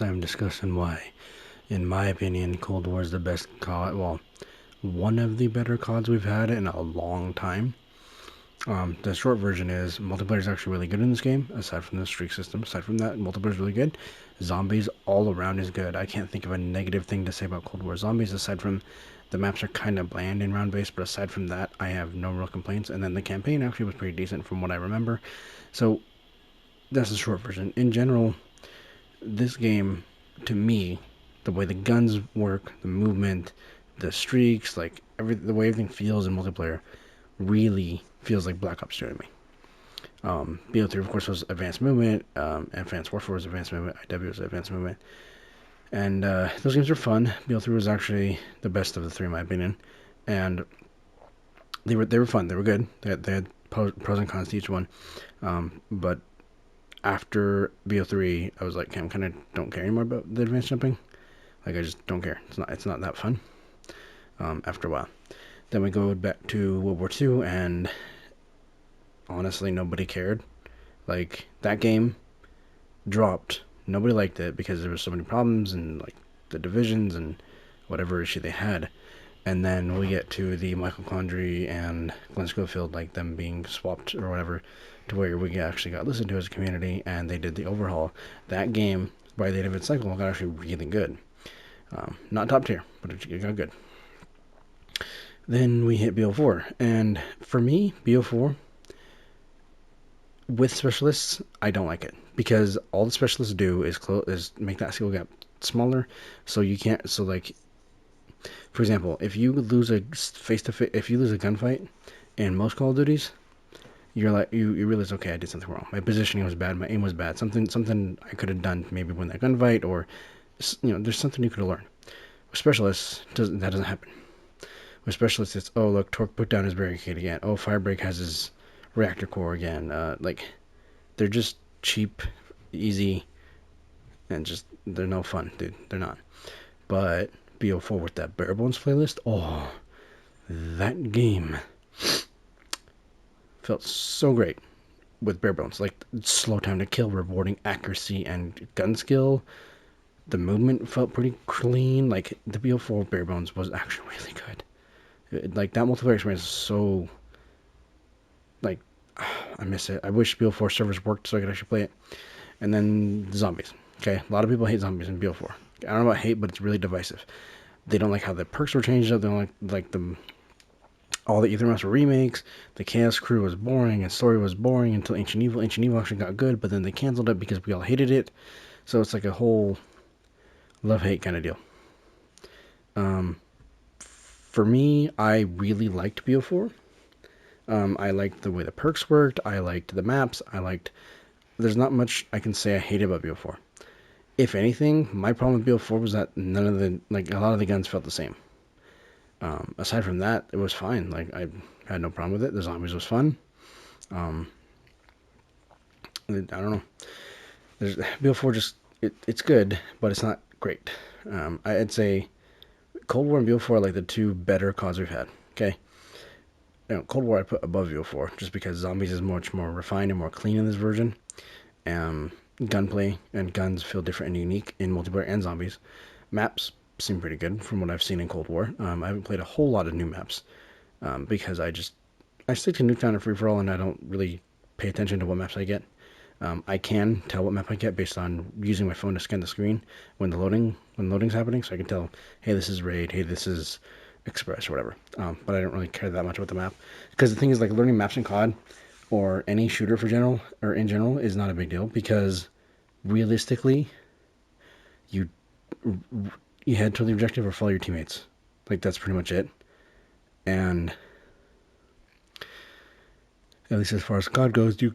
I'm discussing why, in my opinion, Cold War is the best COD. Well, one of the better CODs we've had in a long time. The short version is multiplayer is actually really good in this game. Aside from the streak system, aside from that, multiplayer is really good. Zombies all around is good. I can't think of a negative thing to say about Cold War Zombies aside from the maps are kind of bland and round based. But aside from that, I have no real complaints. And then the campaign actually was pretty decent from what I remember. So that's the short version. In general, this game, to me, the way the guns work, the movement, the streaks, like the way everything feels in multiplayer, really feels like Black Ops 2 to me. BO3, of course, was advanced movement. Advanced Warfare was advanced movement. IW was advanced movement. And those games were fun. BO3 was actually the best of the three, in my opinion. And they were fun. They were good. They had pros and cons to each one. But after BO3, I was like, okay, I kind of don't care anymore about the advanced jumping. Like I just don't care. It's not that fun. After a while, then we go back to World War II, and honestly, nobody cared. Like that game dropped. Nobody liked it because there was so many problems and like the divisions and whatever issue they had. And then we get to the Michael Condrey and Glenn Schofield, like them being swapped or whatever, to where we actually got listened to as a community, and they did the overhaul. That game, by the end of its cycle, got actually really good. Not top tier, but it got good. Then we hit BO4, and for me, BO4 with specialists, I don't like it because all the specialists do is make that skill gap smaller, so you can't. So like, for example, if you lose a face to face, if you lose a gunfight in most Call of Duties, you're like you realize, okay, I did something wrong. My positioning was bad. My aim was bad. Something I could have done to maybe win that gunfight, or there's something you could have learned. With specialists, that doesn't happen. With specialists, it's, oh look, Torque put down his barricade again. Oh, Firebreak has his reactor core again. Like they're just cheap, easy, and just they're no fun, dude. They're not. But BO4 with that Bare Bones playlist, oh, that game felt so great with Bare Bones. Like slow time to kill, rewarding accuracy and gun skill. The movement felt pretty clean. Like the BO4 Bare Bones was actually really good. Like that multiplayer experience is so like I miss it. I wish BO4 servers worked so I could actually play it. And then zombies. Okay, a lot of people hate zombies in BO4. I don't know about hate, but it's really divisive. They don't like how the perks were changed up. They don't like the all the Ether Master remakes. The Chaos Crew was boring and story was boring until Ancient Evil. Ancient Evil actually got good, but then they canceled it because we all hated it. So it's like a whole love hate kind of deal. For me, I really liked BO4. I liked the way the perks worked. I liked the maps. I liked. There's not much I can say I hate about BO4. If anything, my problem with BO4 was that none of the like a lot of the guns felt the same. Aside from that, it was fine. Like I had no problem with it. The zombies was fun. Um, I don't know. There's BO4 just it's good, but it's not great. I'd say Cold War and BO4 are like the two better CODs we've had. Okay, Cold War I put above BO4 just because zombies is much more refined and more clean in this version. Gunplay and guns feel different and unique in multiplayer and zombies. Maps seem pretty good from what I've seen in Cold War. I haven't played a whole lot of new maps because I stick to Nuketown and Free for All, and I don't really pay attention to what maps I get. I can tell what map I get based on using my phone to scan the screen when loading's happening, so I can tell, hey, this is raid, hey, this is express or whatever. But I don't really care that much about the map because the thing is, like, learning maps in COD or any shooter in general is not a big deal because realistically, you you head toward the objective or follow your teammates. Like that's pretty much it. And at least as far as COD goes, you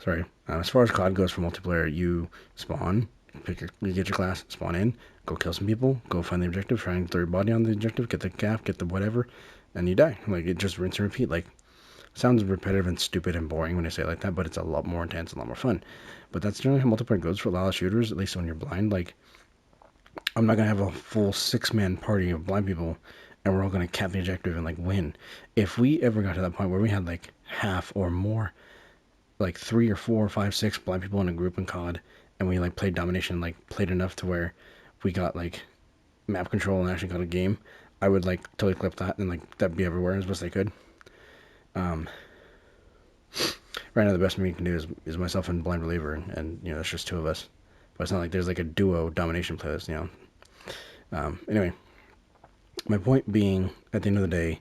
sorry, as far as COD goes for multiplayer, you spawn, you get your class, spawn in, go kill some people, go find the objective, try and throw your body on the objective, get the cap, get the whatever, and you die. Like it just rinse and repeat. Like sounds repetitive and stupid and boring when I say it like that, but it's a lot more intense, a lot more fun. But that's generally how multiplayer goes for a lot of shooters, at least when you're blind. Like I'm not gonna have a full 6-man party of blind people and we're all gonna cap the objective and like win. If we ever got to that point where we had like half or more like 3 or 4 or 5, 6 blind people in a group in COD, and we like played domination, like played enough to where we got like map control and actually got a game, I would like totally clip that and like that'd be everywhere as best I could. Um, right now the best we can do is myself and Blind Reliever, and you know that's just two of us. But it's not like there's like a duo domination playlist, you know. Anyway, my point being, at the end of the day,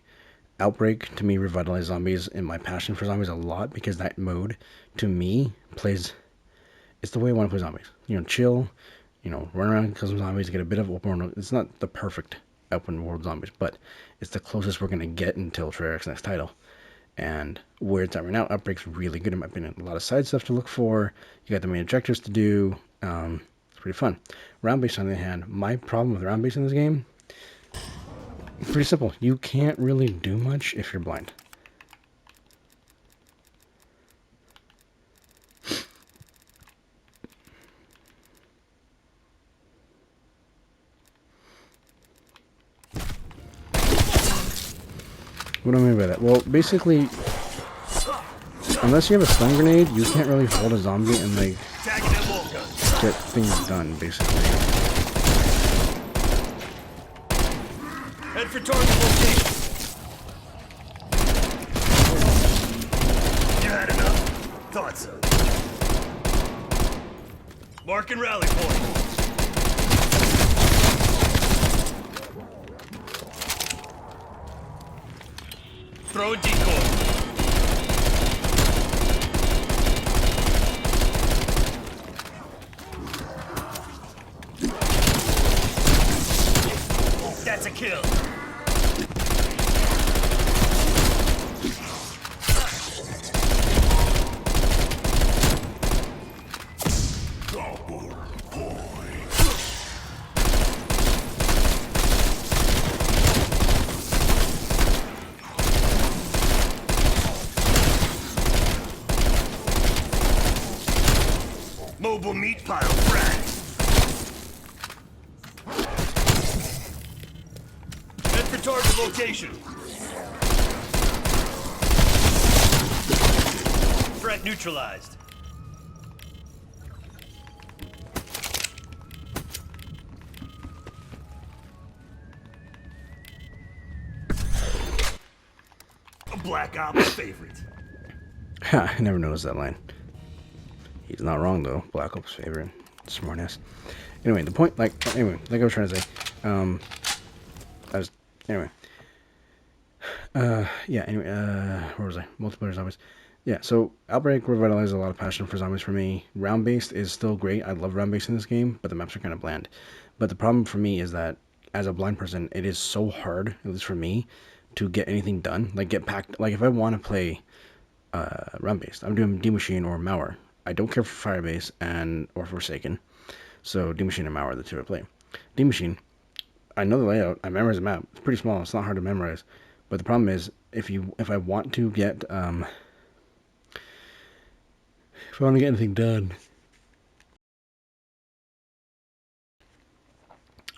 Outbreak to me revitalized zombies and my passion for zombies a lot because that mode to me plays. It's the way I want to play zombies. You know, chill. You know, run around, kill some zombies, get a bit of open world. It's not the perfect open world zombies, but it's the closest we're gonna get until Treyarch's next title. And where it's at right now, Outbreak's really good in my opinion. A lot of side stuff to look for. You got the main objectives to do. It's pretty fun. Round based on the other hand, my problem with round based in this game, pretty simple. You can't really do much if you're blind. What do I mean by that? Well, basically, unless you have a stun grenade, you can't really hold a zombie and like get things done, basically. Head for target location. You had enough? Thought so. Mark and rally point. Throw a decoy. That's a kill. Mobile meat pile frag. Head for target location. Threat neutralized. A Black Ops favorite. Ha, I never noticed that line. He's not wrong though. Black Ops favorite. Smartass. Anyway, the point, like I was trying to say, anyway. Yeah, anyway, where was I? Multiplayer zombies. Yeah, so Outbreak revitalized a lot of passion for zombies for me. Round-based is still great. I love round-based in this game, but the maps are kind of bland. But the problem for me is that, as a blind person, it is so hard, at least for me, to get anything done. Like, get packed. Like, if I want to play round-based, I'm doing D-Machine or Mauer. I don't care for Firebase or Forsaken. So D-Machine and Mauer are the two I play. D-Machine, I know the layout. I memorize the map. It's pretty small. It's not hard to memorize. But the problem is, if I want to get if I want to get anything done,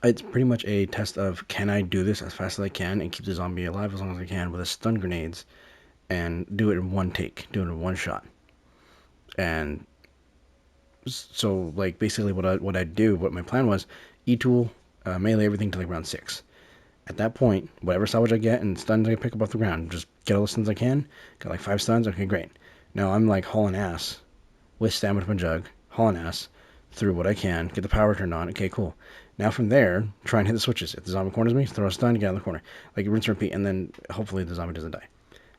it's pretty much a test of, can I do this as fast as I can and keep the zombie alive as long as I can with a stun grenades and do it in one take, do it in one shot. And so, like, basically what my plan was, E-tool, melee everything to like round 6. At that point, whatever salvage I get and stuns I pick up off the ground, just get all the stuns I can. Got like 5 stuns, okay, great. Now I'm like hauling ass with stamina from a jug, hauling ass through what I can, get the power turned on, okay, cool. Now from there, try and hit the switches. If the zombie corners me, throw a stun, get out of the corner. Like, rinse and repeat, and then hopefully the zombie doesn't die.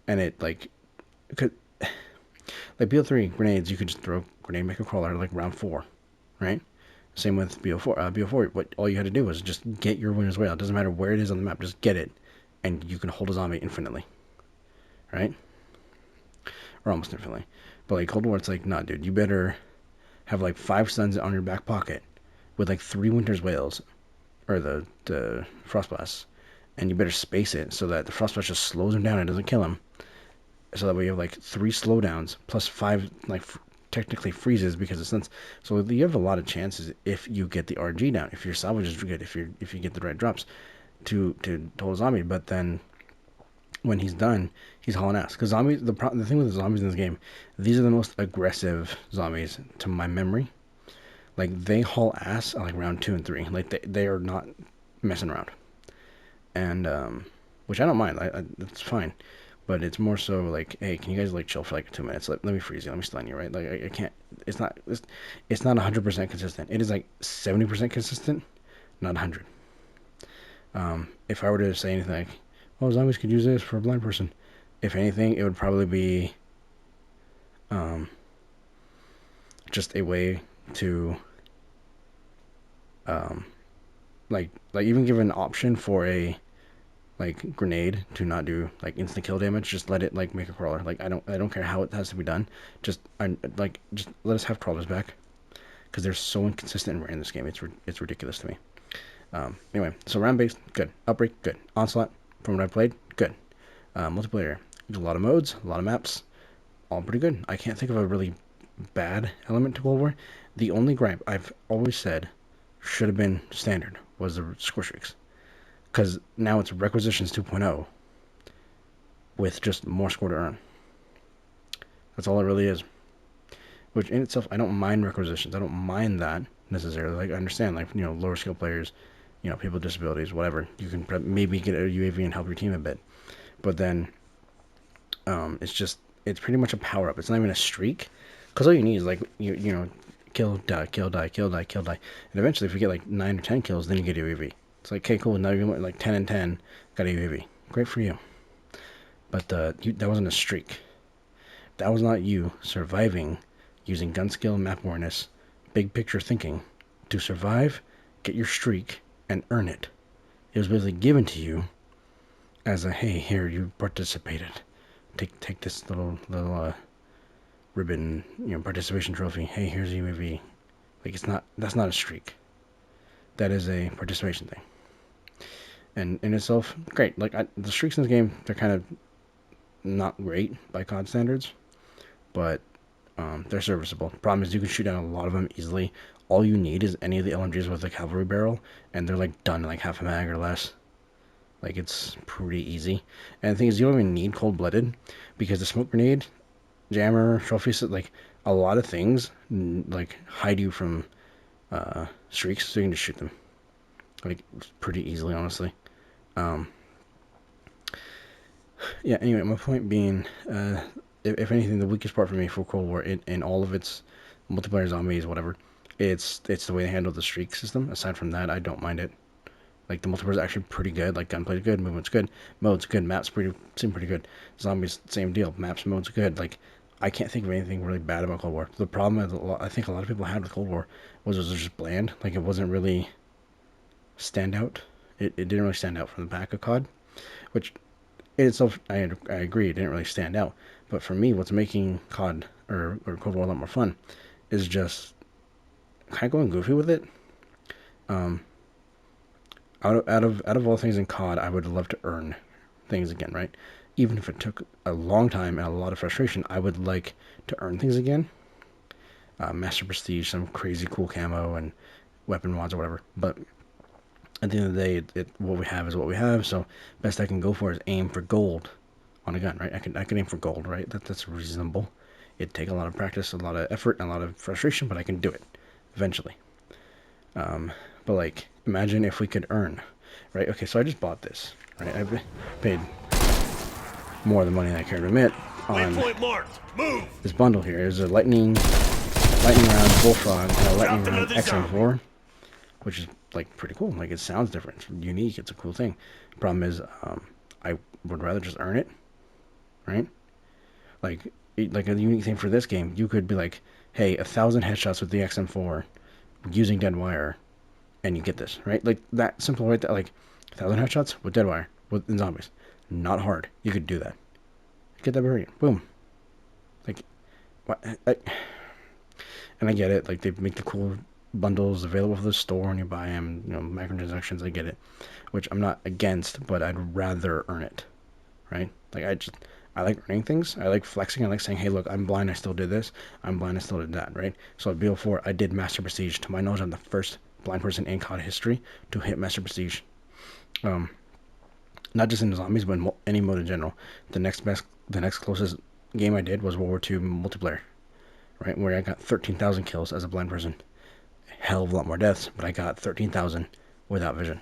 And it, like, could, like BO3 grenades, you could just throw grenade, make a crawler, like round 4, right? Same with BO4. BO4, what all you had to do was just get your winner's whale. It doesn't matter where it is on the map, just get it, and you can hold a zombie infinitely, right? Or almost infinitely. But like Cold War, it's like, nah, dude, you better have like 5 stuns on your back pocket with like 3 Winter's Whales, or the Frost Blasts, and you better space it so that the Frost Blast just slows him down and doesn't kill him. So that way you have like 3 slowdowns plus 5 like technically freezes because of stuns. So you have a lot of chances if you get the RG down, if your salvage is good, if you get the right drops to hold a zombie. But then when he's done, he's hauling ass. Because zombies, the thing with the zombies in this game, these are the most aggressive zombies to my memory. Like they haul ass at like round 2 and 3. Like they are not messing around, and which I don't mind. It's fine, but it's more so like, hey, can you guys like chill for like 2 minutes? Let me freeze you. Let me stun you. Right? Like I can't. It's not 100% consistent. It is like 70% consistent, not 100. If I were to say anything like, oh, zombies could use this for a blind person, if anything, it would probably be just a way to like even give an option for a like grenade to not do like instant kill damage. Just let it like make a crawler. Like I don't care how it has to be done. Just just let us have crawlers back, because they're so inconsistent and rare in this game. It's ridiculous to me. Anyway, so round based, good. Outbreak, good. Onslaught, from what I played, good. Multiplayer, a lot of modes, a lot of maps, all pretty good. I can't think of a really bad element to Cold War. The only gripe I've always said should have been standard was the score streaks, because now it's requisitions 2.0 with just more score to earn. That's all it really is. Which in itself, I don't mind requisitions. I don't mind that necessarily. Like I understand, like lower skill players, people with disabilities, whatever. You can maybe get a UAV and help your team a bit, but then it's pretty much a power up. It's not even a streak, because all you need is like kill, die, kill, die, kill, die, kill, die, and eventually if you get like 9 or 10 kills, then you get a UAV. It's like, okay, cool. Now you're like 10 and 10, got a UAV. Great for you. But that wasn't a streak. That was not you surviving using gun skill, map awareness, big picture thinking to survive, get your streak, and earn it. It was basically given to you as a, hey, here, you participated. Take this little ribbon, participation trophy. Hey, here's a UAV. Like that's not a streak. That is a participation thing. And in itself, great. Like the streaks in this game, they're kind of not great by COD standards, but they're serviceable. The problem is you can shoot down a lot of them easily. All you need is any of the LMGs with a cavalry barrel, and they're like done in like half a mag or less. Like it's pretty easy. And the thing is, you don't even need cold-blooded, because the smoke grenade, jammer, trophy set, like a lot of things like hide you from streaks, so you can just shoot them like pretty easily, honestly. Yeah. Anyway, my point being, if anything, the weakest part for me for Cold War, in all of its multiplayer zombies, whatever, it's the way they handle the streak system. Aside from that, I don't mind it. Like the multiplayer is actually pretty good. Like gunplay's good, movement's good, mode's good, maps seem pretty good. Zombies, same deal. Maps, mode's good. Like I can't think of anything really bad about Cold War. The problem I think a lot of people had with Cold War was it was just bland. Like it wasn't really stand out. It didn't really stand out from the back of COD, which in itself, I agree, it didn't really stand out. But for me, what's making COD or Cold War a lot more fun is just kind of going goofy with it. Out of all things in COD, I would love to earn things again, right? Even if it took a long time and a lot of frustration, I would like to earn things again. Master Prestige, some crazy cool camo and weapon mods or whatever. But at the end of the day, what we have is what we have. So best I can go for is aim for gold on a gun, right? I can aim for gold, right? That's reasonable. It'd take a lot of practice, a lot of effort, and a lot of frustration, but I can do it eventually. But like, imagine if we could earn, right? Okay, so I just bought this, right? I've paid more than money than I care to admit on this bundle here. There's a lightning round bullfrog and a lightning round XM4, which is like pretty cool. Like it sounds different, it's unique. It's a cool thing. Problem is, I would rather just earn it, right? Like a unique thing for this game, you could be like, hey, 1,000 headshots with the XM4 using dead wire, and you get this, right? Like that simple, right? That like 1,000 headshots with dead wire in zombies, not hard. You could do that. Get that berry, boom. Like, what? And I get it. Like they make the cool bundles available for the store, and you buy them. Microtransactions. I get it, which I'm not against, but I'd rather earn it, right? Like I like earning things. I like flexing. I like saying, hey, look, I'm blind. I still did this. I'm blind. I still did that, right? So at BO4, I did Master Prestige. To my knowledge, I'm the first blind person in COD history to hit Master Prestige. not just in zombies, but in any mode in general. The next closest game I did was World War II multiplayer, right, where I got 13,000 kills as a blind person. Hell of a lot more deaths, but I got 13,000 without vision.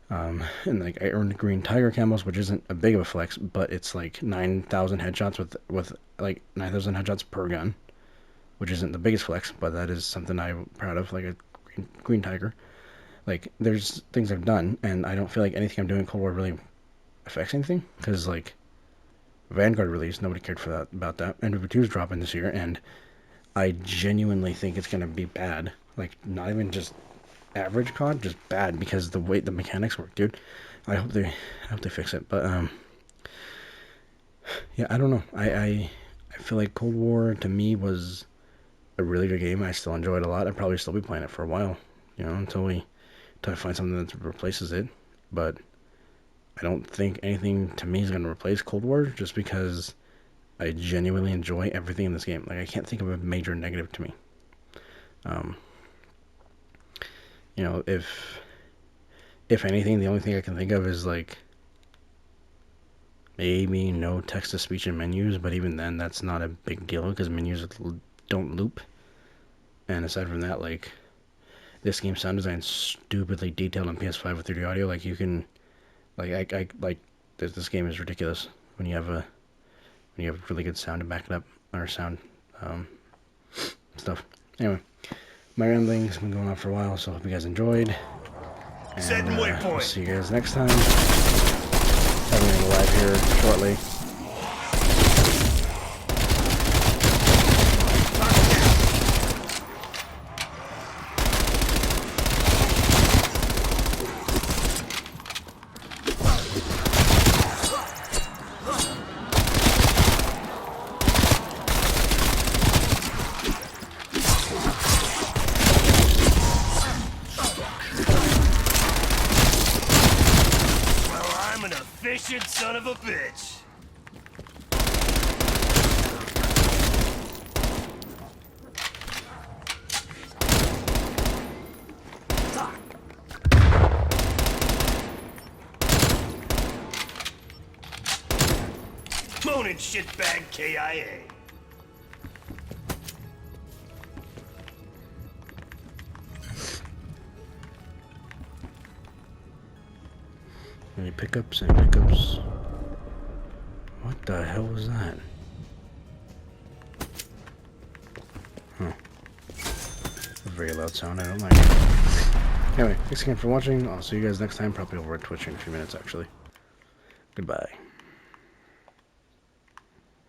And like I earned green tiger camos, which isn't a big of a flex, but it's like 9,000 headshots with like 9,000 headshots per gun, which isn't the biggest flex, but that is something I'm proud of. Like a green tiger. Like there's things I've done, and I don't feel like anything I'm doing in Cold War really affects anything, because like Vanguard release, nobody cared for that about that. NW2 is dropping this year, and I genuinely think it's gonna be bad. Like not even just average COD, just bad, because the way the mechanics work, dude. I hope they fix it. But yeah, I don't know. I feel like Cold War to me was a really good game. I still enjoy it a lot. I'd probably still be playing it for a while, until I find something that replaces it. But I don't think anything to me is going to replace Cold War, just because I genuinely enjoy everything in this game. Like I can't think of a major negative to me. If anything, the only thing I can think of is like maybe no text-to-speech in menus, but even then, that's not a big deal because menus don't loop. And aside from that, like this game's sound design is stupidly detailed on PS5 with 3D audio. Like you can, this game is ridiculous when you have really good sound to back it up, or sound stuff. Anyway, my rambling's been going on for a while, so I hope you guys enjoyed. Setting And waypoint. I'll see you guys next time. Probably gonna go live here shortly. Efficient son of a bitch. Moaning shitbag KIA. Any pickups and pickups? What the hell was that? Huh. A very loud sound, I don't like it. Anyway, thanks again for watching. I'll see you guys next time, probably over at Twitch in a few minutes actually. Goodbye.